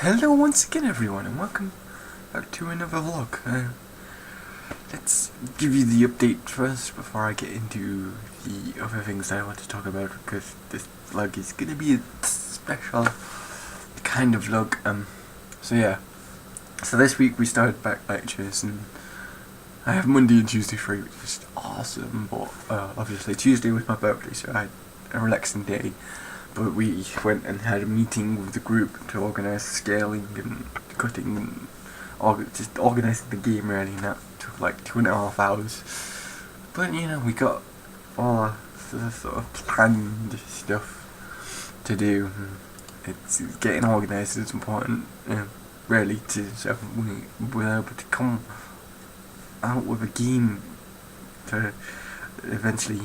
Hello once again everyone and welcome back to another vlog. Let's give you the update first before I get into the other things I want to talk about, because this vlog is gonna be a special kind of vlog. So this week we started back lectures and I have Monday and Tuesday free, which is awesome, but obviously Tuesday was my birthday, so I had a relaxing day. But we went and had a meeting with the group to organise scaling and cutting and just organising the game really, and that took like 2.5 hours. But you know, we got all the sort of planned stuff to do. It's getting organised is important, really, so we're able to come out with a game to eventually,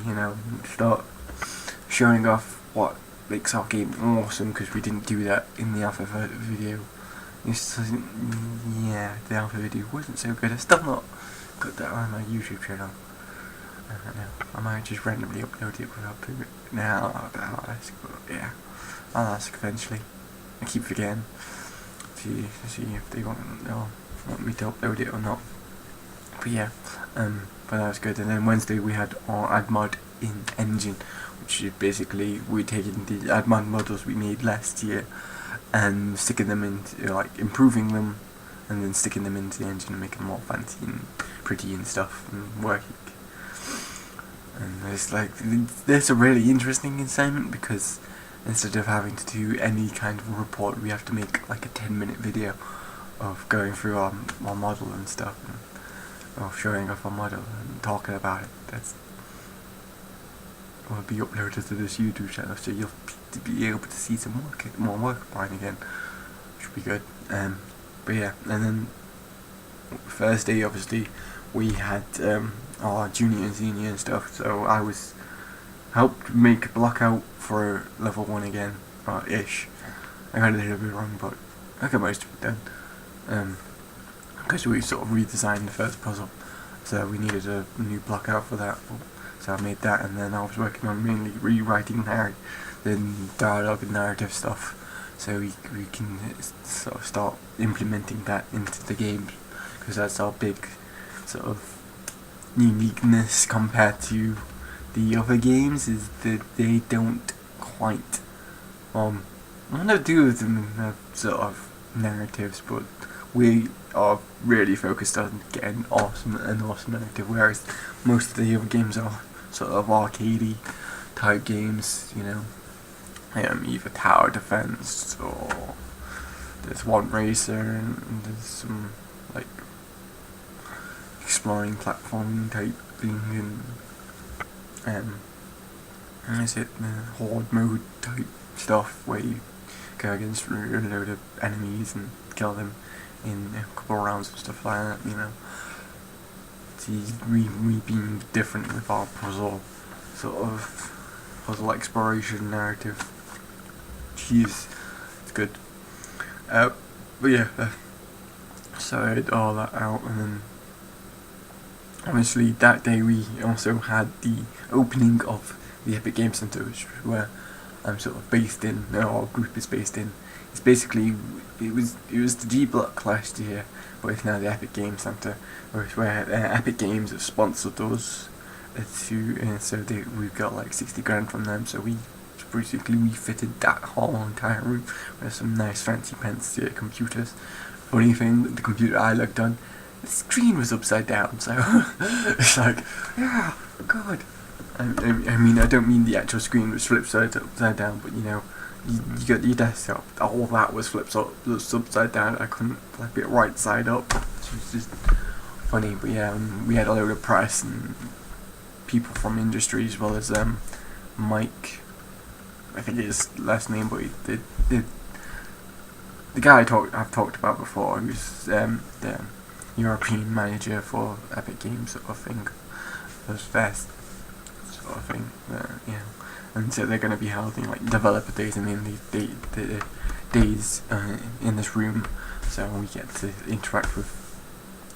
start showing off what makes our game awesome, because we didn't do that in the alpha video. The alpha video wasn't so good. I still not got that on my YouTube channel. I might just randomly upload it without putting it now. I'll ask, but yeah, I'll ask eventually. I keep forgetting to see if they want me to upload it or not. But yeah, but that was good. And then Wednesday we had our AdMod in Engine, which is basically we're taking the AdMod models we made last year and sticking them into, like, improving them and then sticking them into the engine and making them more fancy and pretty and stuff and working. And there's a really interesting assignment, because instead of having to do any kind of report, we have to make like a 10-minute video of going through our model and stuff, and of showing off our model and talking about it. That's will be uploaded to this YouTube channel, so you'll be able to see some more work of mine again, which will be good. But yeah, and then Thursday obviously we had our junior and senior and stuff, so I was helped make a block out for level 1 again, ish. I got a little bit wrong, but I got most of it done, because we sort of redesigned the first puzzle, so we needed a new block out for that. So I made that, and then I was working on mainly rewriting the dialogue and narrative stuff, so we can sort of start implementing that into the game, because that's our big sort of uniqueness compared to the other games, is that they don't quite one or two of them have sort of narratives, but we are really focused on getting an awesome narrative, whereas most of the other games are sort of arcadey type games, either tower defense or there's one racer and there's some like exploring platforming type thing, and is it horde mode type stuff where you go against a load of enemies and kill them in a couple of rounds and stuff like that, we being different with our puzzle exploration narrative. Jeez, it's good. But yeah, so I had all that out, and then obviously that day we also had the opening of the Epic Game Center, which is where I'm sort of based in, our group is based in. It's basically, it was the G Block last year, but it's now the Epic Game Center, where Epic Games have sponsored us so we've got like 60 grand from them, so we basically refitted that whole entire room with some nice fancy computers. Funny thing, the computer I looked on, the screen was upside down, so it's like, yeah, God. I mean, I don't mean the actual screen was flipped upside down, but you got your desktop, all that was flipped upside down. I couldn't flip it right side up, which was just funny. But yeah, we had a load of press and people from industry, as well as Mike, I think his last name, but the guy I've talked about before, who's the European manager for Epic Games sort of thing, Fest sort of thing, and so they're going to be holding like developer days and then the days in this room, so we get to interact with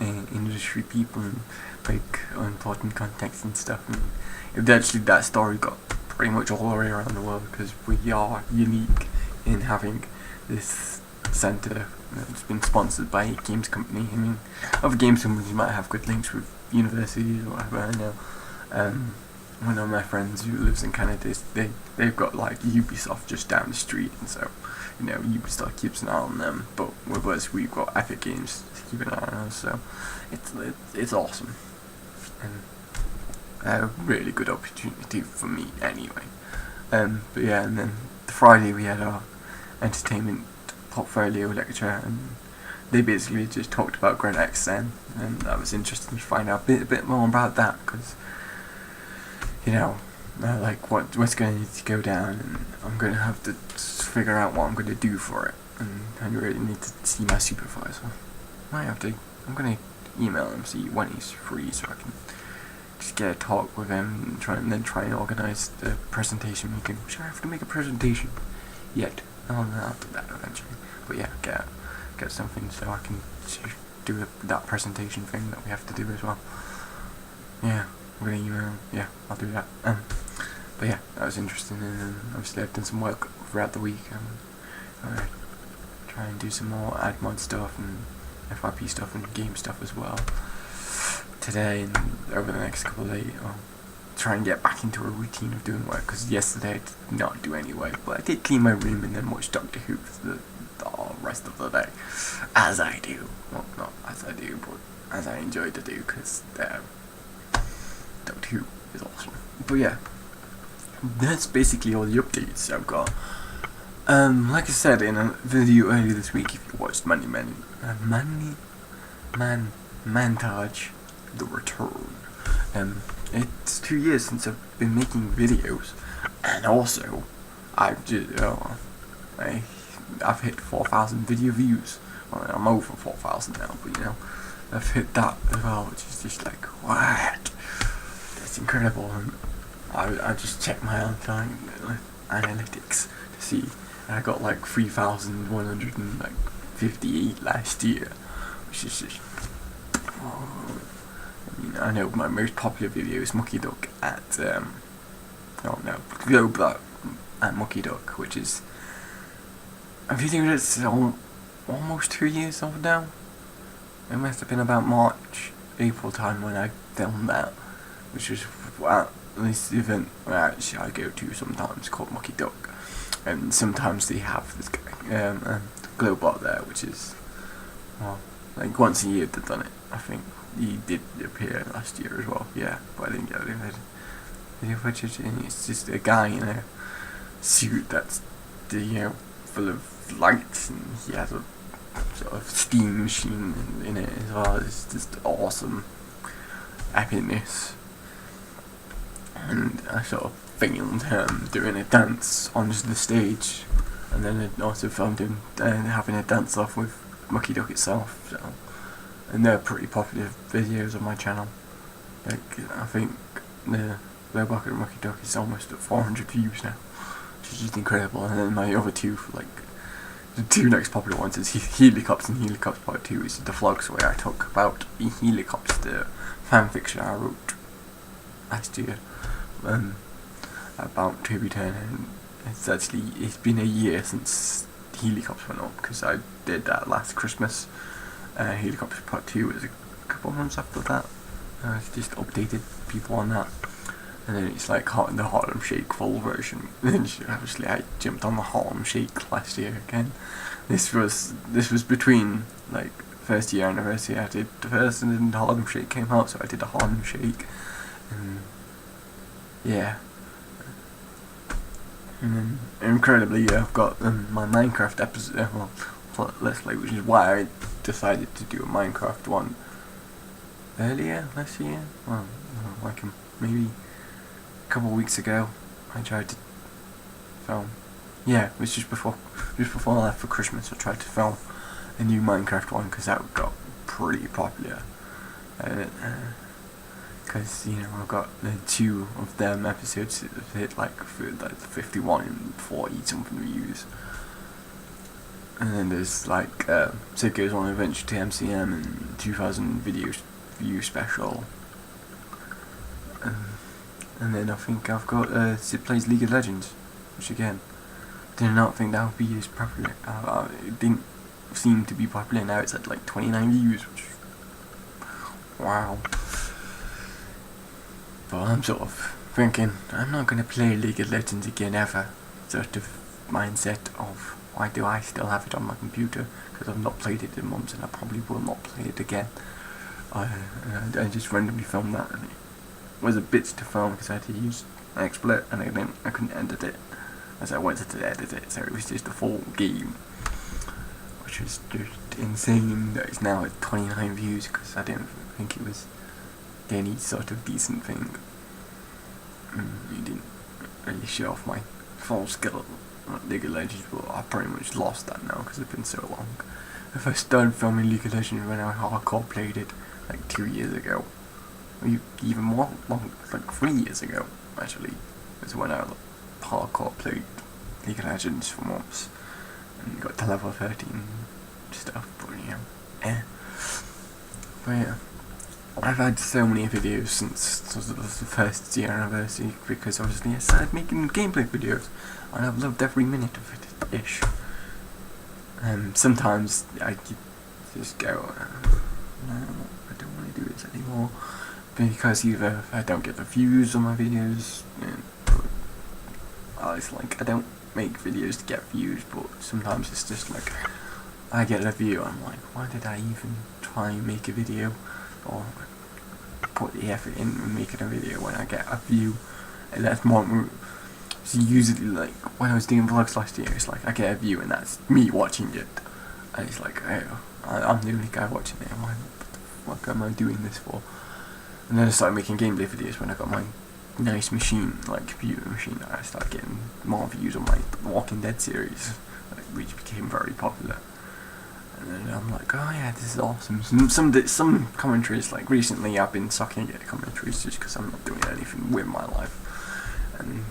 industry people and make important contacts and stuff. And eventually that story got pretty much all the way around the world, because we are unique in having this Centre. It's been sponsored by a games company. I mean, other games companies might have good links with universities or whatever. I know. One of my friends who lives in Canada, they've got like Ubisoft just down the street, and so Ubisoft keeps an eye on them. But with us, we've got Epic Games to keep an eye on us. So it's awesome, and a really good opportunity for me anyway. But yeah, and then Friday we had our entertainment portfolio lecture, and they basically just talked about Grand XN, and that was interesting to find out a bit more about that, because like what's going to need to go down, and I'm going to have to figure out what I'm going to do for it, and I really need to see my supervisor. I'm going to email him, see when he's free, so I can just get a talk with him and then try and organise the presentation meeting, which I have to make a presentation yet. I'll do that eventually. But yeah, get something so I can do that presentation thing that we have to do as well. Yeah, I'm gonna email. Yeah, I'll do that. But yeah, that was interesting, and obviously I've done some work throughout the week. I'm gonna try and do some more AdMod stuff and FYP stuff and game stuff as well today and over the next couple of days. I'll try and get back into a routine of doing work, because yesterday I did not do any work, but I did clean my room and then watch Doctor Who for the rest of the day, as I do. Well, not as I do, but as I enjoy to do, because Doctor Who is awesome. But yeah, that's basically all the updates I've got. Like I said in a video earlier this week, if you watched Mantage The Return, it's 2 years since I've been making videos, and also I've hit 4,000 video views. Well, I'm over 4,000 now, but I've hit that as well, which is just like, what? That's incredible. And I just checked my analytics to see, and I got like 3,158 last year, which is just, I know my most popular video is Mucky Duck at Globot at Mucky Duck, which is a video that's almost 2 years old now. It must have been about March, April time when I filmed that, which was at this event where actually I go to sometimes called Mucky Duck, and sometimes they have this guy, Globot there, which is, well, like once a year they've done it. I think he did appear last year as well, yeah, but I didn't get video footage, and it's just a guy in a suit that's full of lights, and he has a sort of steam machine in it as well. It's just awesome epicness, and I sort of filmed him doing a dance on the stage, and then I also filmed him having a dance off with Mucky Duck itself. So, and they're pretty popular videos on my channel. Like, I think the Bucket of Mucky Duck is almost at 400 views now, which is just incredible. And then my other two, like the two next popular ones, is Helicops and Helicops Part 2, which is the vlogs where I talk about Helicops, the fanfiction I wrote last year about Toby Turner. And it's been a year since Helicops went up, because I did that last Christmas. Helicops Part 2 was a couple of months after that. I just updated people on that, and then it's like the Harlem Shake full version. Then obviously I jumped on the Harlem Shake last year again. This was between like first year anniversary. I did the first, and then the Harlem Shake came out, so I did the Harlem Shake, and yeah. And then incredibly, I've got my Minecraft episode, Let's Play, which is why I decided to do a Minecraft one earlier last year. Well, like maybe a couple of weeks ago, I tried to film. Yeah, it was just before I left for Christmas. I tried to film a new Minecraft one, because that got pretty popular. Because I've got the two of them episodes that have hit like 51 and 40 something views. And then there's like Sid Goes on Adventure to MCM and 2,000 view special. And then I think I've got Sid Plays League of Legends, which again, did not think that would be as popular. It didn't seemed to be popular. Now it's at like 29 views, which, wow. But I'm sort of thinking, I'm not going to play League of Legends again ever. Sort of mindset of, why do I still have it on my computer? Because I've not played it in months, and I probably will not play it again. I just randomly filmed that, and it was a bit to film because I had to use XSplit, and I couldn't edit it as I wanted to edit it, so it was just a full game, which was just insane that it's now at 29 views, because I didn't think it was any sort of decent thing. You didn't really show off my full skill at League of Legends, but I pretty much lost that now because it's been so long. If I started filming League of Legends when I hardcore played it like 2 years ago, or even more long, like 3 years ago actually, was when I hardcore played League of Legends for months and got to level 13 stuff, but but yeah, I've had so many videos since the first year anniversary, because obviously I started making gameplay videos and I've loved every minute of it ish. Sometimes I just go, no, I don't want to do this anymore, because either I don't get the views on my videos, it's like I don't make videos to get views, but sometimes it's just like I get a view, I'm like, why did I even try and make a video or put the effort in making a video when I get a view? And that's more. So usually, like when I was doing vlogs last year, it's like I get a view and that's me watching it, and it's like, oh, I'm the only guy watching it. What the fuck am I doing this for? And then I started making gameplay videos when I got my nice machine, like computer machine. I started getting more views on my Walking Dead series, which became very popular. And then I'm like, oh yeah, this is awesome. Some commentaries, like recently I've been sucking at commentaries just because I'm not doing anything with my life, and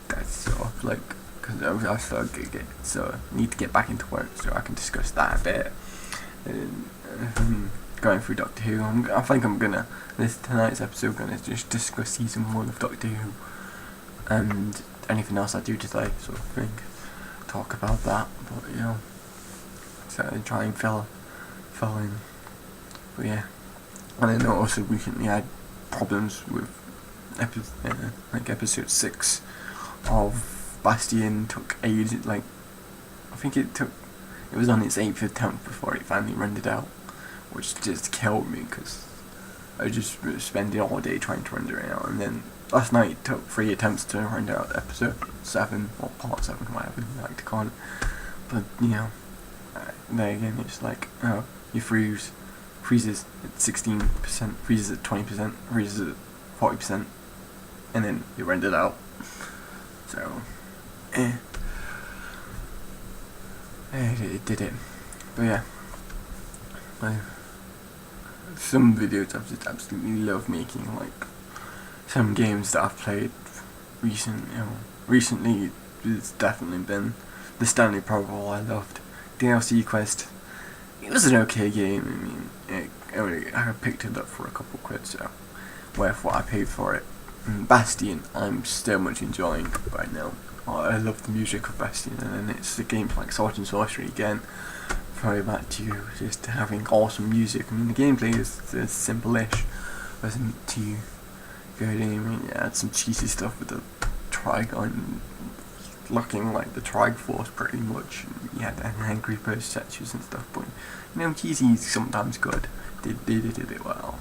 that's sort of like, because I started so need to get back into work so I can discuss that a bit. And going through Doctor Who, I think I'm gonna, tonight's episode, gonna just discuss season 1 of Doctor Who and anything else I do today, sort of thing. Talk about that, but so I try and fill in. But yeah, and then I also recently had problems with episode 6 of Bastion. Took ages, like I think it was on its 8th attempt before it finally rendered out, which just killed me because I just spending all day trying to render it out, and then last night it took 3 attempts to render out episode 7 or part 7, whatever you like to call it. But there again, it's like, oh, you freezes at 16%, freezes at 20%, freezes at 40%, and then you render it out. So, it did it. But yeah, some videos I've just absolutely love making, like some games that I've played recently. It's definitely been the Stanley Parable. I loved DLC Quest. It was an okay game. I mean, I picked it up for a couple quid, so worth what I paid for it. Bastion, I'm still much enjoying right now. I love the music of Bastion, and then it's the games like Sword and Sorcery again. Very back to just having awesome music. I mean, the gameplay is simple-ish, wasn't too good. I mean, it had some cheesy stuff with the Trigon looking like the Triforce pretty much. You had the Angry Birds statues and stuff, but cheesy is sometimes good. They did it well.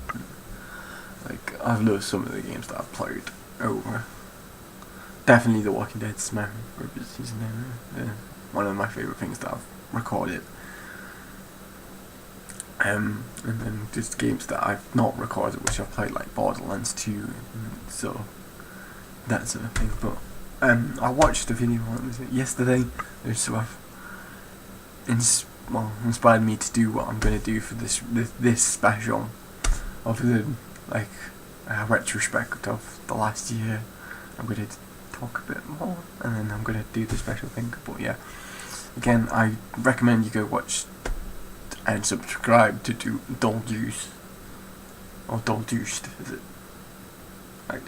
Like, I've loved some of the games that I've played over. Definitely The Walking Dead is my favorite season ever. One of my favorite things that I've recorded. And then just games that I've not recorded, which I've played, like Borderlands 2, so that sort of thing. But I watched a video yesterday, which sort of inspired me to do what I'm going to do for this special of the retrospect of the last year. I'm going to talk a bit more, and then I'm going to do the special thing. But yeah, again, I recommend you go watch and subscribe to Dolljuice, or Dolljuiced, is it?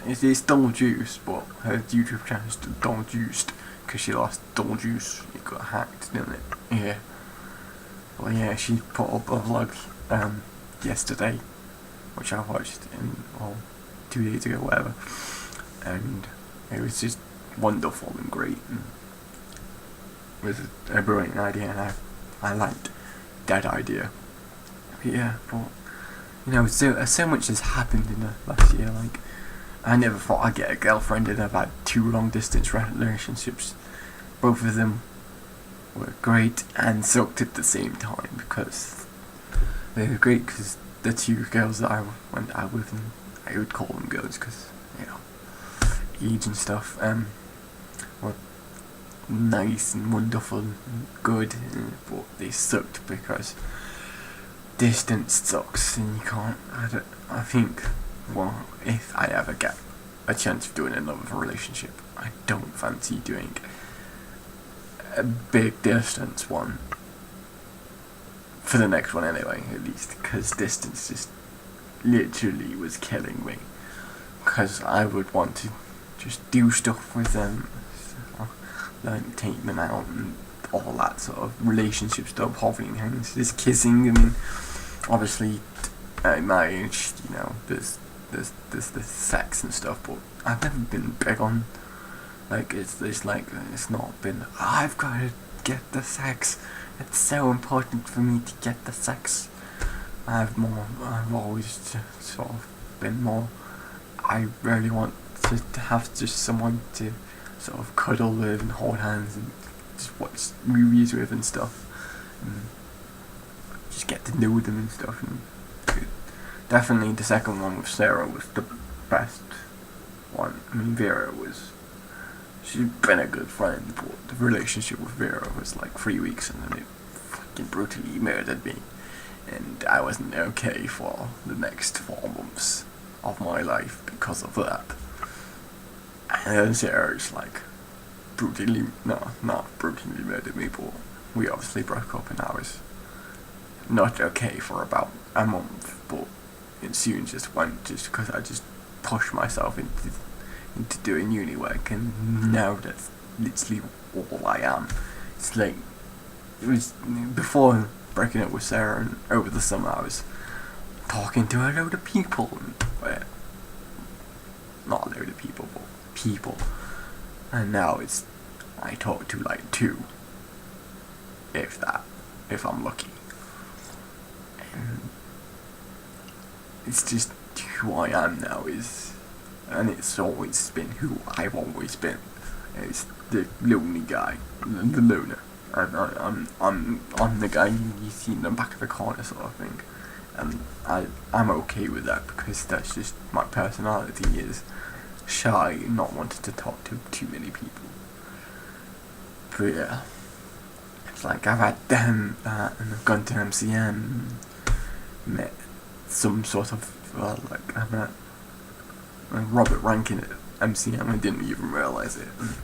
It's Dolljuice, but her YouTube channel is Dolljuiced because she lost Dolljuice. It got hacked, didn't it? Yeah. But yeah, she put up a vlog yesterday, which I watched 2 days ago, whatever, and it was just wonderful and great, and it was a brilliant idea, and I liked that idea. But yeah, but so much has happened in the last year. Like, I never thought I'd get a girlfriend, and I've had 2 long distance relationships. Both of them were great and sucked at the same time, because they were great because the 2 girls that I went out with, and I would call them girls because, age and stuff, were nice and wonderful and good, but they sucked because distance sucks, and you can't. I think, well, if I ever get a chance of doing another relationship, I don't fancy doing a big distance one for the next one anyway, at least, because distance just literally was killing me, because I would want to just do stuff with them, like take them out and all that sort of relationship stuff, holding hands, just kissing. I mean, obviously at my age, there's the sex and stuff, but I've never been big on, like, it's not been, I've got to get the sex, it's so important for me to get the sex. I've always sort of been more, I really want to have just someone to sort of cuddle with and hold hands and just watch movies with and stuff, and just get to know them and stuff. And definitely the second one with Sarah was the best one. I mean, she's been a good friend, but the relationship with Vera was like 3 weeks, and then it fucking brutally murdered me, and I wasn't okay for the next 4 months of my life because of that. And then Sarah's like not brutally murdered me, but we obviously broke up, and I was not okay for about a month, but it soon just went, just because I just pushed myself into doing uni work, and now that's literally all I am. It's like, it was before breaking up with Sarah, and over the summer I was talking to a load of people, and not a load of people, but people, and now I talk to like 2, if I'm lucky, and it's just who I am now, and it's always been who I've always been. It's the lonely guy, the loner. I'm the guy you see in the back of the corner, sort of thing, and I'm okay with that, because that's just my personality, is shy and not wanting to talk to too many people. But yeah, it's like I've had that, and I've gone to MCM, met some sort of, I met Robert Rankin at MCM. I didn't even realise it, and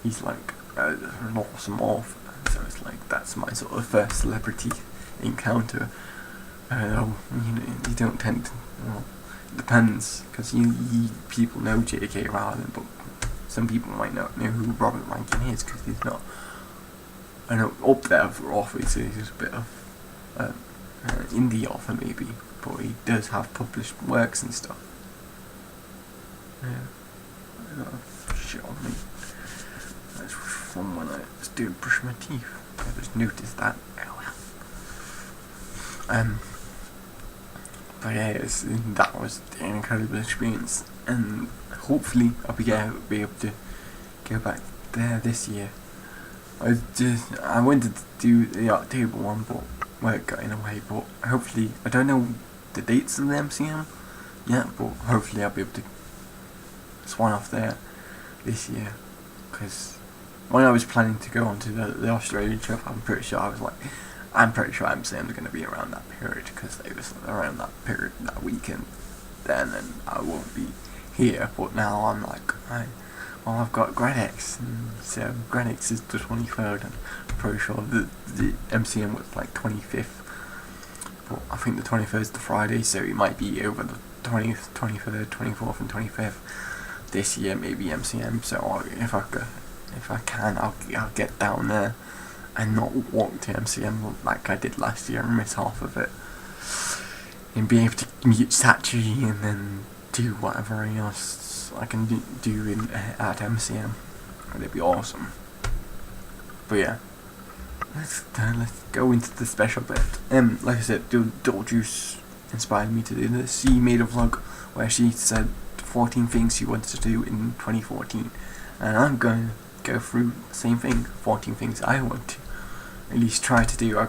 he's like an awesome author, so it's like that's my sort of first celebrity encounter. You don't tend to, it depends, because people know J.K. Rowling, but some people might not know who Robert Rankin is, because he's not, I know, up there for authors, so he's a bit of indie author maybe, but he does have published works and stuff. Yeah, I got a shit on me. That's from when I still brush my teeth. I just noticed that. Oh well. But yeah, that was an incredible experience, and hopefully I'll be able to go back there this year. I wanted to do the October one, but work got in the way. But hopefully, I don't know the dates of the MCM yet, but hopefully I'll be able to swan off there this year. Because when I was planning to go on to the Australian trip, I'm pretty sure MCM is going to be around that period, because it was around that period, that weekend then, and I won't be here. But now I'm like, I've got Greenwich, and so Greenwich is the 23rd, and I'm pretty sure the MCM was like 25th, but I think the 23rd is the Friday, so it might be over the 20th, 23rd, 24th and 25th this year, maybe MCM. So if I can, I'll get down there and not walk to MCM like I did last year and miss half of it, and be able to meet Sachi and then do whatever else I can do at MCM. It'd be awesome. But yeah, let's go into the special bit. Like I said, Doll Juice inspired me to do this. She made a vlog where she said 14 things she wanted to do in 2014, and I'm going to go through the same thing, 14 things I want to at least try to do. I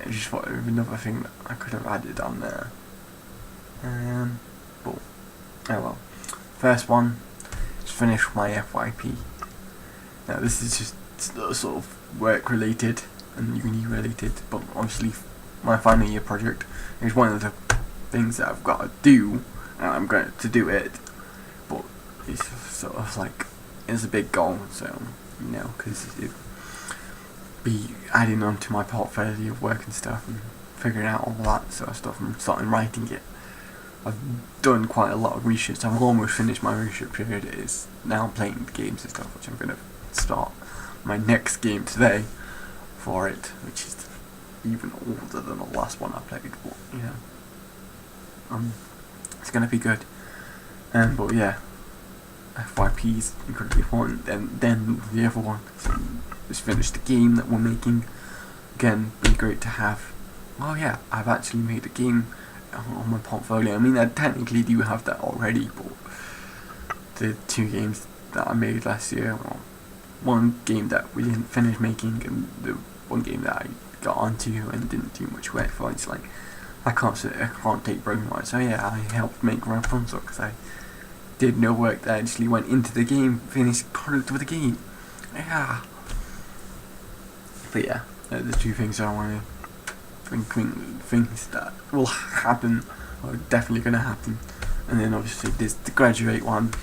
just thought of another thing that I could have added on there. But, oh well. First one is finish my FYP. Now this is just sort of work related and uni related, but obviously my final year project is one of the things that I've got to do, and I'm going to do it, but it's sort of like, it's a big goal, so, you know, because it be adding on to my portfolio of work and stuff, and figuring out all that sort of stuff, and starting writing it. I've done quite a lot of research. I've almost finished my research period. It is now playing games and stuff, which I'm going to start my next game today for it, which is even older than the last one I played, but, you know, it's going to be good. But yeah, FYP is incredibly important. Then the other one is finish the game that we're making. Again, be great to have. Oh yeah, I've actually made a game on my portfolio. I mean, I technically do have that already, but the 2 games that I made last year, well, one game that we didn't finish making, and the one game that I got onto and didn't do much work for, it's like, I can't take broken rights. So yeah, I helped make Rapunzel because I did no work that actually went into the game, finished product of the game. Yeah. But yeah, the 2 things I want to things that will happen, or definitely going to happen. And then obviously there's the graduate one.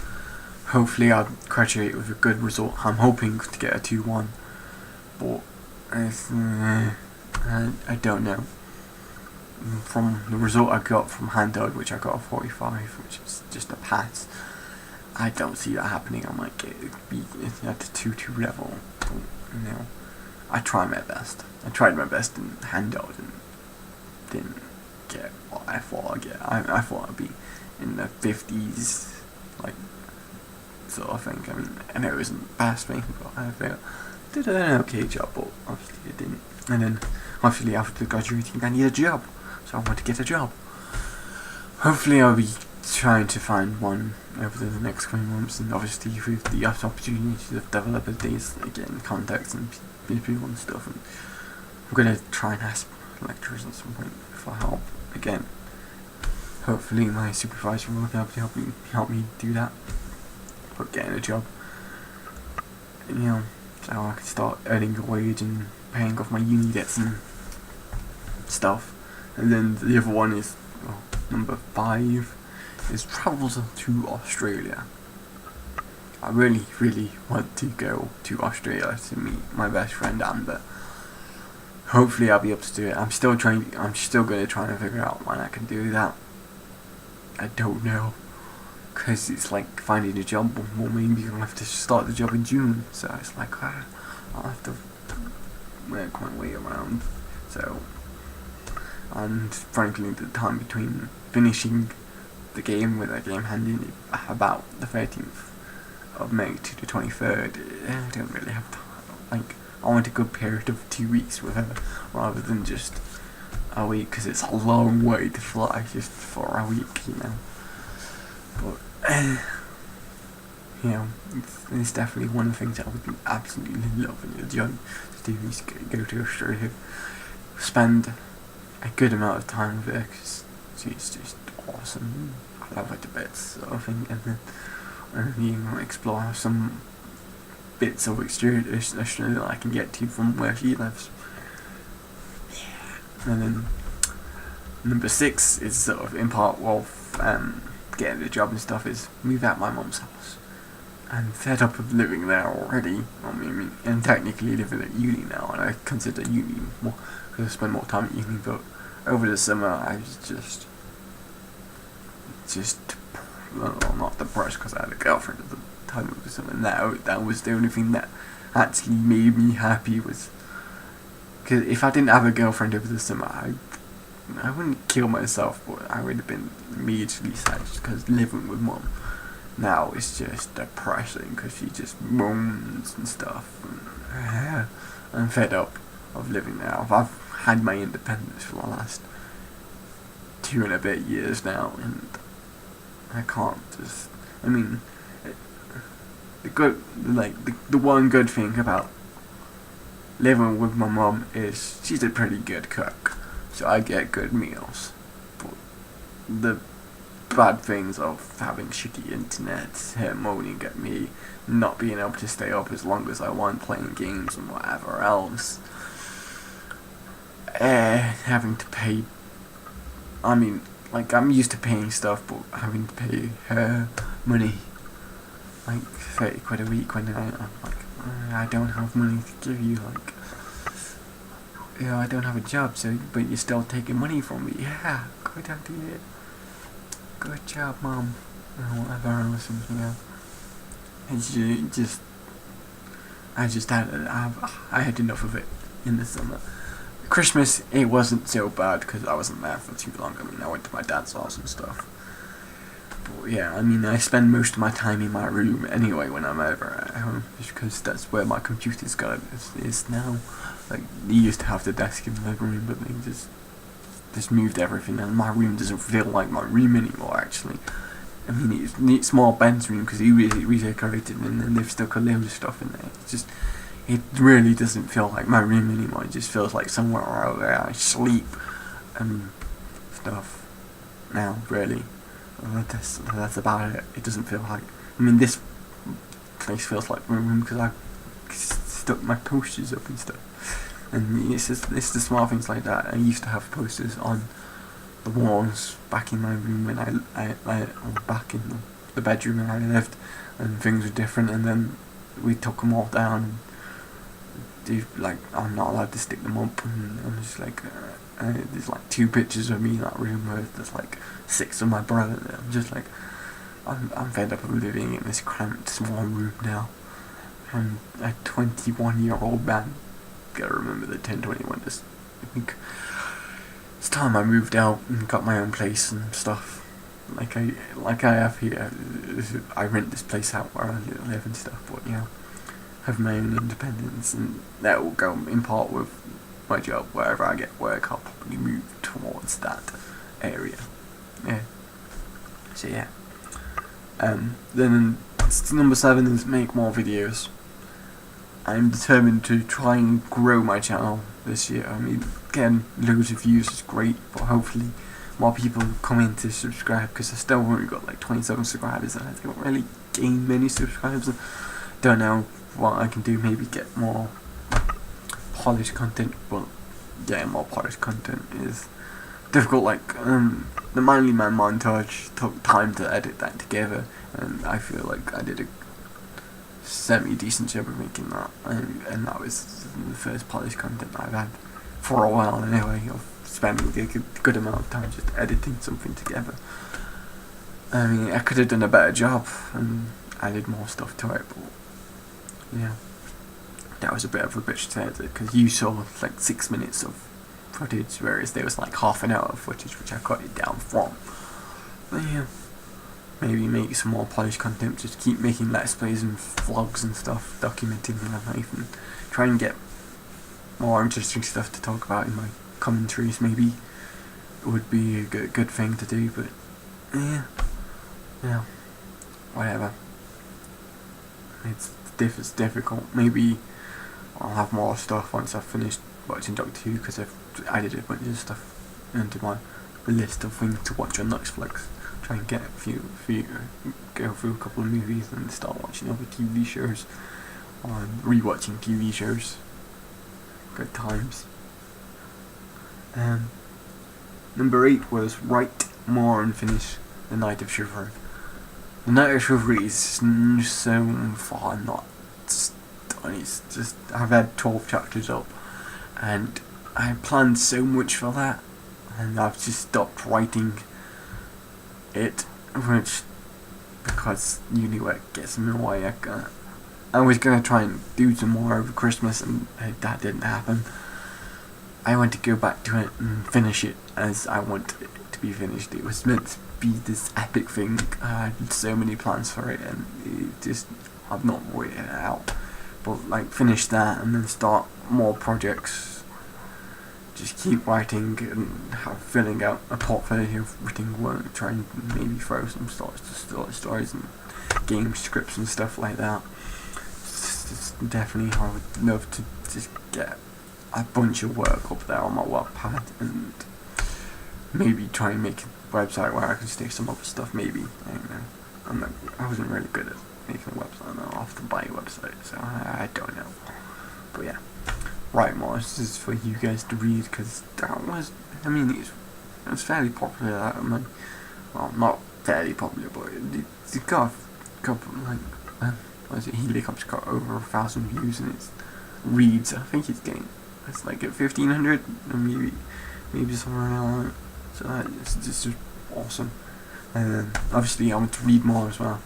Hopefully I'll graduate with a good result. I'm hoping to get a 2-1, but I don't know. From the result I got from handheld, which I got a 45, which is just a pass, I don't see that happening. I might get at the 2-2 level, but, you know, I try my best. I tried my best in handheld and didn't get what I thought I'd get. I thought I'd be in the 50s, like, sort of thing. I mean, I know it wasn't past me, but I did an okay job, but obviously it didn't. And then, obviously after graduating, I need a job, so I want to get a job. Hopefully I'll be trying to find one over the next coming months, and obviously with the opportunities of developer days, getting contacts and people and stuff, and I'm going to try and ask lecturers at some point for help again. Hopefully my supervisor will be able to help me do that, but getting a job, you know, so I can start earning a wage and paying off my uni debts and stuff. And then the other one is, well, number 5 is travel to Australia. I really, really want to go to Australia to meet my best friend Amber. Hopefully I'll be able to do it. I'm still going to try and figure out when I can do that. I don't know, because it's like finding a job. Well, maybe I'll have to start the job in June, so it's like, I'll have to work my way around. So, and frankly, the time between finishing the game with a game handing about the 13th of May to the 23rd, I don't really have time. Like, I want a good period of 2 weeks with her, rather than just a week, because it's a long way to fly just for a week, you know. But, you know, it's definitely one of the things I would absolutely love and enjoy to do, is go to Australia, spend a good amount of time with her, because she's just awesome. I love her to bits, sort of thing, and then you know, explore some bits of Australia that I can get to from where she lives. Yeah. And then number 6 is sort of in part of getting a job and stuff, is move out my mum's house. I'm fed up of living there already. I mean, and technically living at uni now, and I consider uni more because I spend more time at uni. But over the summer, I was just well, not depressed because I had a girlfriend at the time of the summer. That was the only thing that actually made me happy was, because if I didn't have a girlfriend over the summer, I wouldn't kill myself, but I would have been immediately sad because living with mum now is just depressing because she just moans and stuff. And, I'm fed up of living now. I've had my independence for the last 2 and a bit years now, and I can't just. I mean, the one good thing about living with my mum is she's a pretty good cook, so I get good meals. But the bad things of having shitty internet, her moaning at me, not being able to stay up as long as I want playing games and whatever else, having to pay. I mean, like, I'm used to paying stuff, but having to pay her money, like 30 quid a week, when I'm like, I don't have money to give you, like, I don't have a job, so, but you're still taking money from me. Yeah, good idea. Good job, Mom. Or whatever else, I had enough of it in the summer. Christmas, it wasn't so bad because I wasn't there for too long. I mean, I went to my dad's house and stuff. But yeah, I mean, I spend most of my time in my room anyway when I'm over at home, just because that's where my computer's is now. Like, they used to have the desk in the living room, but they just moved everything, and my room doesn't feel like my room anymore, actually. I mean, it's small Ben's room because he redecorated, and then they've stuck a load of stuff in there. It really doesn't feel like my room anymore. It just feels like somewhere where I sleep and stuff now, really. That's about it. It doesn't feel like... I mean, this place feels like my room because I stuck my posters up and stuff. And it's the small things like that. I used to have posters on the walls back in my room when I back in the bedroom where I lived, and things were different, and then we took them all down. I'm not allowed to stick them up, and I'm just like, there's like 2 pictures of me in that room where there's like 6 of my brother. I'm just like, I'm fed up of living in this cramped small room now. I'm a 21-year-old man. Gotta remember the 10-21. I think it's time I moved out and got my own place and stuff. Like I have here. I rent this place out where I live and stuff, but yeah, have my own independence, and that will go in part with my job. Wherever I get work, I'll probably move towards that area. Yeah. So yeah. Then number 7 is make more videos. I'm determined to try and grow my channel this year. I mean, again, loads of views is great, but hopefully more people come in to subscribe, because I still only got like 27 subscribers and I don't really gain many subscribers. Don't know what I can do, maybe get more polished content, but getting more polished content is difficult. Like, the Manly Man montage took time to edit that together, and I feel like I did a semi-decent job of making that, and that was the first polished content I've had for a while anyway, of spending a good amount of time just editing something together. I mean, I could have done a better job and added more stuff to it, but yeah, that was a bit of a bitch to edit, because you saw like 6 minutes of footage, whereas there was like half an hour of footage which I cut it down from. But yeah, maybe make some more polished content, just keep making let's plays and vlogs and stuff, documenting my life, and try and get more interesting stuff to talk about in my commentaries. Maybe it would be a good thing to do, but yeah, whatever. It's difficult. Maybe I'll have more stuff once I've finished watching Doctor Who, because I've added a bunch of stuff into my list of things to watch on Netflix. Try and get go through a couple of movies and start watching other TV shows, or rewatching TV shows. Good times. Number 8 was write more and finish The Night of Chivalry. The Night of Chivalry is so far not done. It's just, I've had 12 chapters up, and I planned so much for that, and I've just stopped writing it, which, because uni work gets in the way, I was gonna try and do some more over Christmas, and that didn't happen. I want to go back to it and finish it as I want it to be finished. It was meant to be this epic thing. I had so many plans for it, and I've not worked it out. But like, finish that and then start more projects. Just keep writing and filling out a portfolio of written work. Try and maybe throw some stories and game scripts and stuff like that. Definitely, I would love to just get a bunch of work up there on my Wattpad, and maybe try and make a website where I can stick some other stuff. Maybe, I don't know. I wasn't really good at making a website. I'll have to buy a website, so I don't know. But yeah, Write More. This is for you guys to read, because that was, I mean, it was fairly popular. I mean, well, not fairly popular, but it got a couple, like, what is it? Helicopter's got over 1,000 views, and it reads. I think it's like at 1,500, and maybe somewhere around that. So it's just awesome. And then obviously I want to read more as well.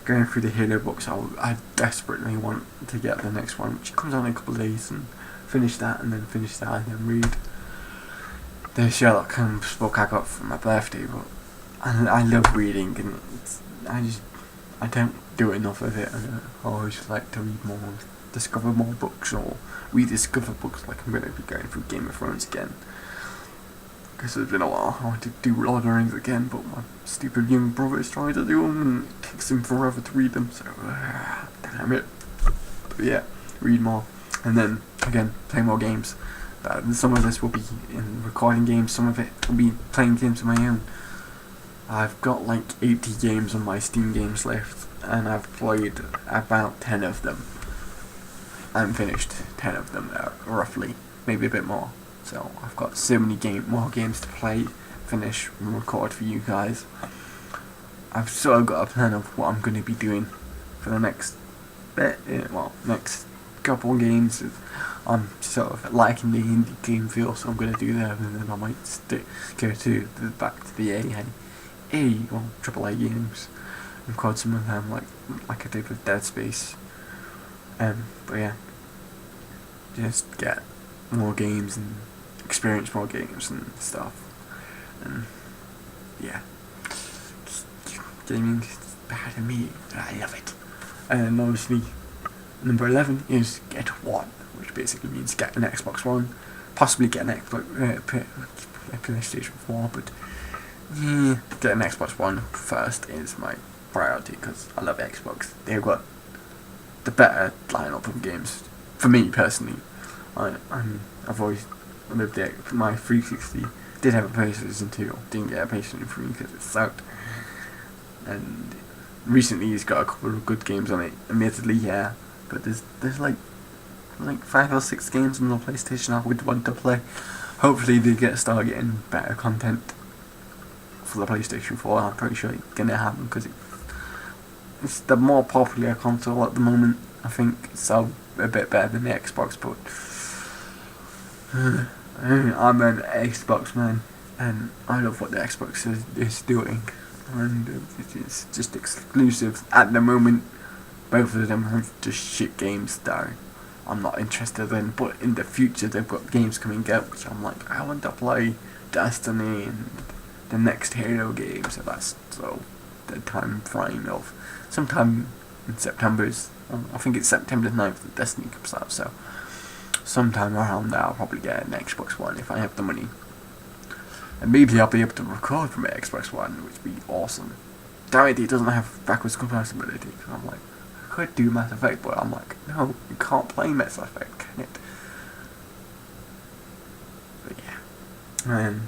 Going through the Halo books, I desperately want to get the next one, which comes out in a couple of days, and finish that, and then read the Sherlock Holmes book I got for my birthday. But I love reading, and I don't do enough of it, and I always like to read more, discover more books, or rediscover books. Like, I'm going to be going through Game of Thrones again, because it's been a while. I want to do Lord of the Rings again, but my stupid young brother is trying to do them, and it takes him forever to read them, so damn it. But yeah, read more, and then again, play more games. Some of this will be in recording games, some of it will be playing games of my own. I've got like 80 games on my Steam games list, and I've played about 10 of them. I'm finished 10 of them, roughly, maybe a bit more. So I've got so many more games to play, finish, and record for you guys. I've sort of got a plan of what I'm going to be doing for the next bit, next couple of games. I'm sort of liking the indie game feel, so I'm going to do that, and then I might go to back to the AAA games and record some of them, like I did with Dead Space. But yeah, just get more games and experience more games and stuff, and yeah, gaming is better than me, and I love it. And obviously, number 11 is get one, which basically means get an Xbox One, possibly get an PlayStation 4, but yeah, get an Xbox One first is my priority, because I love Xbox. They've got the better lineup of games, for me personally. I've always lived it. My 360 did have a PlayStation 2, didn't get a PlayStation 3 because it sucked. And recently he's got a couple of good games on it, admittedly, yeah, but there's like 5 or 6 games on the PlayStation I would want to play. Hopefully they start getting better content for the PlayStation 4. I'm pretty sure it's gonna happen, because it's the more popular console at the moment. I think it's a bit better than the Xbox, but I'm an Xbox man, and I love what the Xbox is doing, and it's just exclusive at the moment. Both of them have just shit games that I'm not interested in, but in the future they've got games coming out which I'm like, I want to play Destiny and the next Halo game. So that's the time frame of sometime in September. I think it's September 9th that Destiny comes out, so sometime around there I'll probably get an Xbox One if I have the money. And maybe I'll be able to record from an Xbox One, which would be awesome. Damn it, it doesn't have backwards compatibility, because I'm like, I could do Mass Effect, but I'm like, no, you can't play Mass Effect, can it? But yeah. And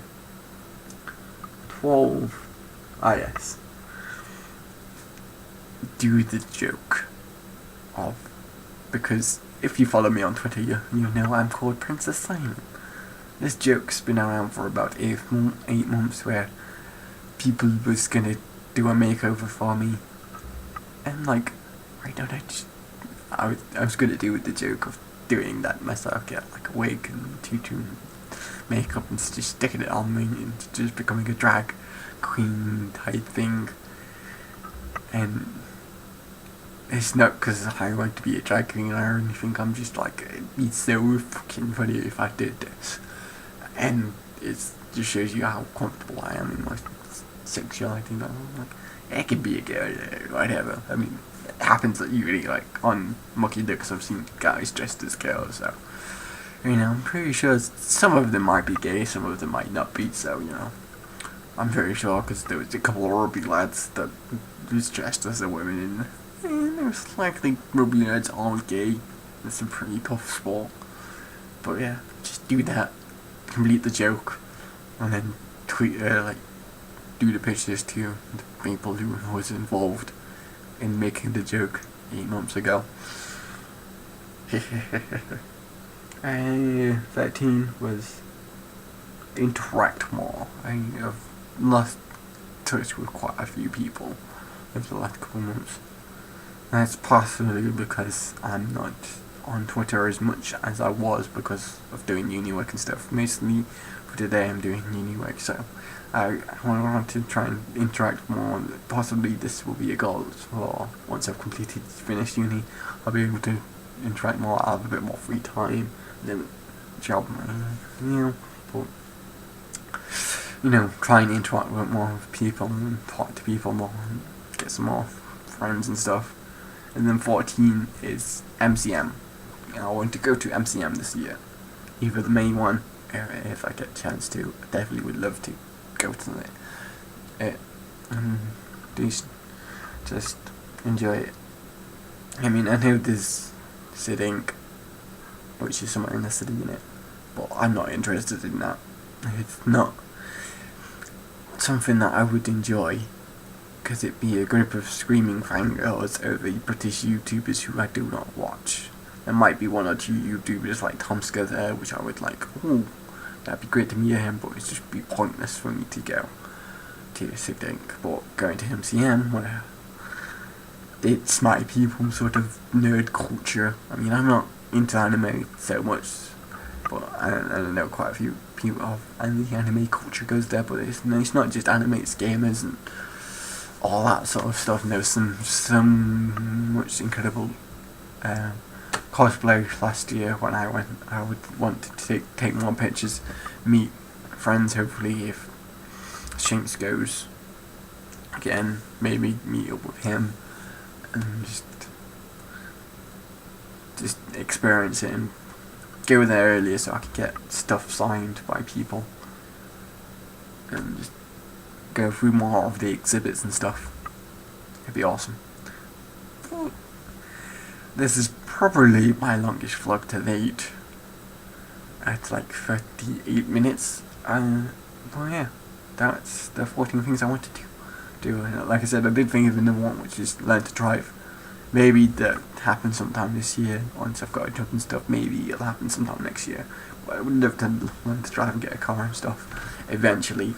12. Yes. Do the joke of, because if you follow me on Twitter, you know I'm called Princess Simon. This joke's been around for about 8 months, where people was gonna do a makeover for me, and like, I don't know, I was gonna do with the joke of doing that myself, get like a wig and tutu and makeup and just sticking it on me and just becoming a drag queen type thing. And it's not because I want to be a drag queen or anything. I'm just like, it'd be so fucking funny if I did this. And it just shows you how comfortable I am in my sexuality. Like, it could be a girl, whatever. I mean, it happens that usually, like, on Mucky Ducks, I've seen guys dressed as girls, so, you know, I'm pretty sure some of them might be gay, some of them might not be, so, you know, I'm very sure, because there was a couple of rugby lads that was dressed as a woman, and most likely rugby lads aren't gay. It's a pretty tough sport. But yeah, just do that, complete the joke, and then tweet, like, do the pictures to the people who was involved in making the joke 8 months ago. 13 was interact more. I've lost touch with quite a few people over the last couple of months. That's possibly because I'm not on Twitter as much as I was because of doing uni work and stuff. Mostly for today I'm doing uni work, so I want to try and interact more. Possibly this will be a goal for once I've finished uni. I'll be able to interact more. I'll have a bit more free time than job, but try and interact with more people and talk to people more and get some more friends and stuff. And then 14 is MCM. I want to go to MCM this year, either the main one, if I get a chance to. I definitely would love to go to it and just enjoy it. I mean, I know there's Sid Inc., which is somewhere in the city in it, but I'm not interested in that. It's not something that I would enjoy, because it'd be a group of screaming fangirls over British YouTubers who I do not watch. There might be one or two YouTubers like Tomska there, which I would like. Ooh, that'd be great to meet him, but it'd just be pointless for me to go to Sid Inc. But going to MCM, where it's my people sort of nerd culture. I mean, I'm not into anime so much, but I know quite a few people and the anime culture goes there, but it's not just anime, it's gamers and all that sort of stuff. And there was some much incredible cosplay last year when I went. I would want to take more pictures, meet friends, hopefully if Shanks goes again, maybe meet up with him and just experience it and go there earlier so I could get stuff signed by people and just go through more of the exhibits and stuff. It'd be awesome. This is probably my longest vlog to date. It's like 38 minutes. Well, yeah, that's the 14 things I wanted to do. Like I said, I did think of another one, which is learn to drive. Maybe that happens sometime this year, once I've got a job and stuff. Maybe it'll happen sometime next year. But I would love to learn to drive and get a car and stuff eventually.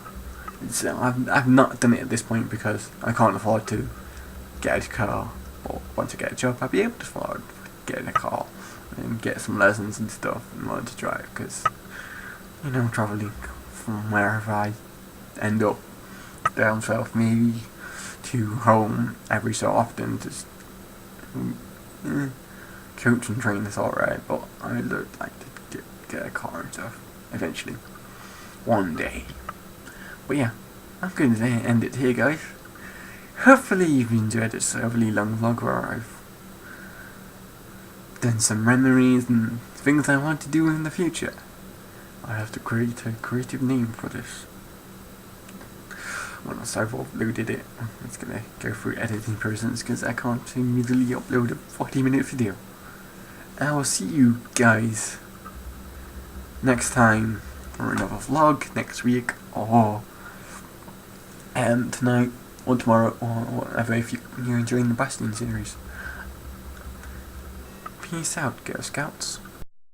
So I've not done it at this point because I can't afford to get a car. But once I get a job, I'll be able to afford getting a car and get some lessons and stuff and learn to drive. Because, travelling from wherever I end up down south, maybe to home every so often, just coach and train is alright, but I would like to get a car and stuff eventually, one day. But yeah, I'm going to end it here, guys. Hopefully you've enjoyed this overly long vlog where I've done some memories and things I want to do in the future. I have to create a creative name for this. Once I've uploaded it, it's gonna go through editing process because I can't immediately upload a 40-minute video. I will see you guys next time for another vlog next week, or tonight or tomorrow or whatever, if you're enjoying the Bastion series. Peace out, Girl Scouts.